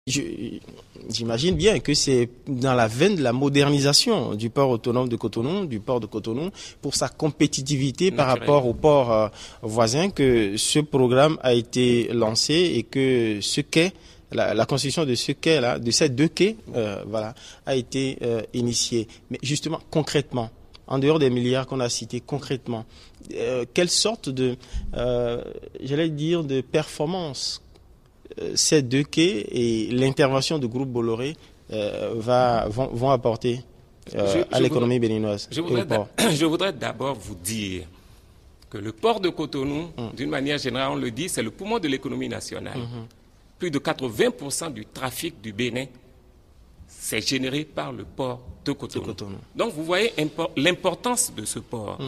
J'imagine bien que c'est dans la veine de la modernisation du port autonome de Cotonou, du port de Cotonou, pour sa compétitivité par rapport aux ports voisins, que ce programme a été lancé et que ce quai, la construction de ce quai-là, de ces deux quais, a été initiée. Mais justement, concrètement, en dehors des milliards qu'on a cités, concrètement, quelle sorte de, j'allais dire, de performance ces deux quais et l'intervention du groupe Bolloré vont apporter à l'économie béninoise? Je voudrais d'abord vous dire que le port de Cotonou, d'une manière générale, on le dit, c'est le poumon de l'économie nationale. Plus de 80% du trafic du Bénin, c'est généré par le port de Cotonou. Donc vous voyez l'importance de ce port.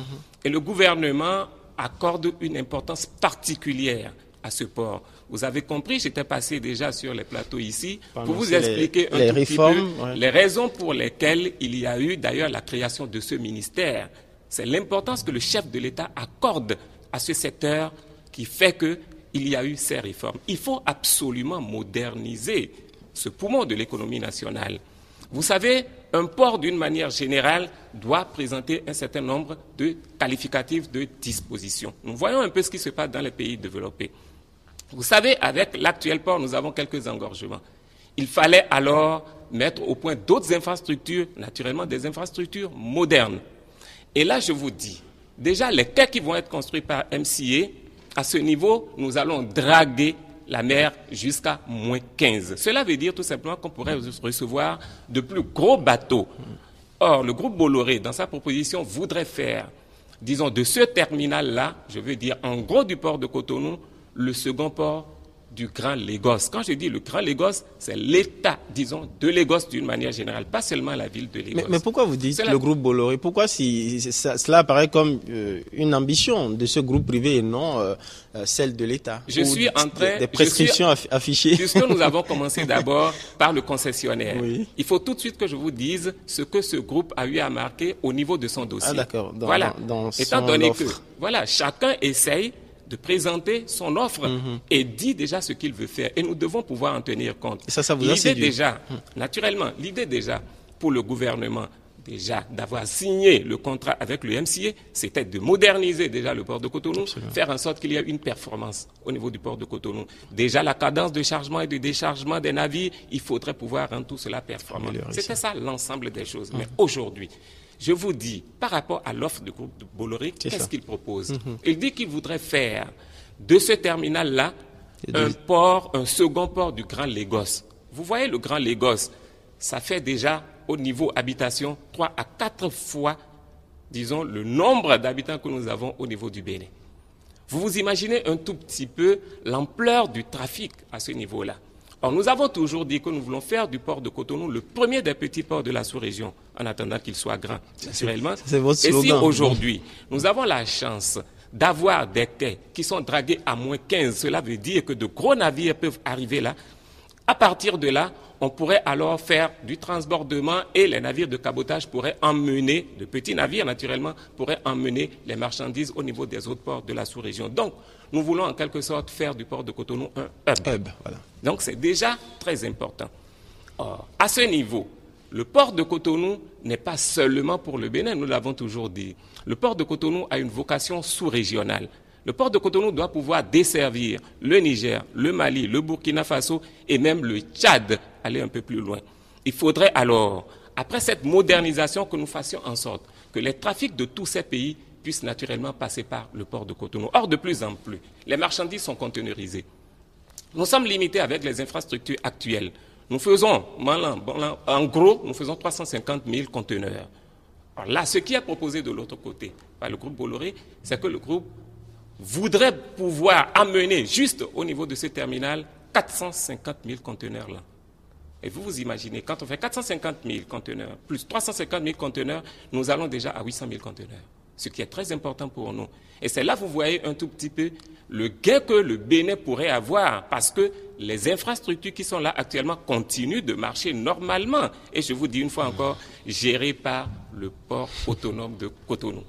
Et le gouvernement accorde une importance particulière à ce port. Vous avez compris, j'étais passé déjà sur les plateaux ici pour vous expliquer un tout petit peu les raisons pour lesquelles il y a eu d'ailleurs la création de ce ministère. C'est l'importance que le chef de l'État accorde à ce secteur qui fait qu'il y a eu ces réformes. Il faut absolument moderniser ce poumon de l'économie nationale. Vous savez, un port, d'une manière générale, doit présenter un certain nombre de qualificatifs de disposition. Nous voyons un peu ce qui se passe dans les pays développés. Vous savez, avec l'actuel port, nous avons quelques engorgements. Il fallait alors mettre au point d'autres infrastructures, naturellement des infrastructures modernes. Et là, je vous dis, déjà, les quais qui vont être construits par MCA, à ce niveau, nous allons draguer la mer jusqu'à -15. Cela veut dire tout simplement qu'on pourrait recevoir de plus gros bateaux. Or, le groupe Bolloré, dans sa proposition, voudrait faire, disons, de ce terminal-là, je veux dire, en gros du port de Cotonou, le second port du Grand Lagos. Quand je dis le Grand Lagos, c'est l'État, disons, de Lagos d'une manière générale, pas seulement la ville de Lagos. Mais pourquoi vous dites le groupe Bolloré? Pourquoi cela apparaît comme une ambition de ce groupe privé et non celle de l'État? Je suis en train... Des prescriptions affichées. Puisque nous avons commencé d'abord par le concessionnaire. Oui. Il faut tout de suite que je vous dise ce que ce groupe a eu à marquer au niveau de son dossier. Ah d'accord. Étant donné que chacun essaye de présenter son offre et dit déjà ce qu'il veut faire. Et nous devons pouvoir en tenir compte. Et ça vous a séduit? Déjà, naturellement, l'idée déjà pour le gouvernement, déjà d'avoir signé le contrat avec le MCA, c'était de moderniser déjà le port de Cotonou, faire en sorte qu'il y ait une performance au niveau du port de Cotonou. Déjà la cadence de chargement et de déchargement des navires, il faudrait pouvoir rendre tout cela performant. C'était ça l'ensemble des choses. Mais aujourd'hui, je vous dis, par rapport à l'offre du groupe de Bolloré, qu'est-ce qu'il propose? Il dit qu'il voudrait faire de ce terminal-là un second port du Grand Lagos. Vous voyez le Grand Lagos, ça fait déjà au niveau habitation 3 à 4 fois, disons, le nombre d'habitants que nous avons au niveau du Bénin. Vous vous imaginez un tout petit peu l'ampleur du trafic à ce niveau-là. Or, nous avons toujours dit que nous voulons faire du port de Cotonou le premier des petits ports de la sous-région, en attendant qu'il soit grand, naturellement. C'est votre slogan. Et si aujourd'hui, nous avons la chance d'avoir des quais qui sont dragués à -15, cela veut dire que de gros navires peuvent arriver là. À partir de là, on pourrait alors faire du transbordement et les navires de cabotage pourraient emmener, de petits navires naturellement, pourraient emmener les marchandises au niveau des autres ports de la sous-région. Donc, nous voulons en quelque sorte faire du port de Cotonou un hub. Donc, c'est déjà très important. Or, à ce niveau, le port de Cotonou n'est pas seulement pour le Bénin, nous l'avons toujours dit. Le port de Cotonou a une vocation sous-régionale. Le port de Cotonou doit pouvoir desservir le Niger, le Mali, le Burkina Faso et même le Tchad, aller un peu plus loin. Il faudrait alors, après cette modernisation, que nous fassions en sorte que les trafics de tous ces pays puissent naturellement passer par le port de Cotonou. Or, de plus en plus, les marchandises sont conteneurisées. Nous sommes limités avec les infrastructures actuelles. Nous faisons, en gros, nous faisons 350 000 conteneurs. Alors là, ce qui est proposé de l'autre côté par le groupe Bolloré, c'est que le groupe voudrait pouvoir amener juste au niveau de ce terminal 450 000 conteneurs là. Et vous vous imaginez, quand on fait 450 000 conteneurs plus 350 000 conteneurs, nous allons déjà à 800 000 conteneurs. Ce qui est très important pour nous. Et c'est là, vous voyez un tout petit peu le gain que le Bénin pourrait avoir parce que les infrastructures qui sont là actuellement continuent de marcher normalement. Et je vous dis une fois encore, gérées par le port autonome de Cotonou.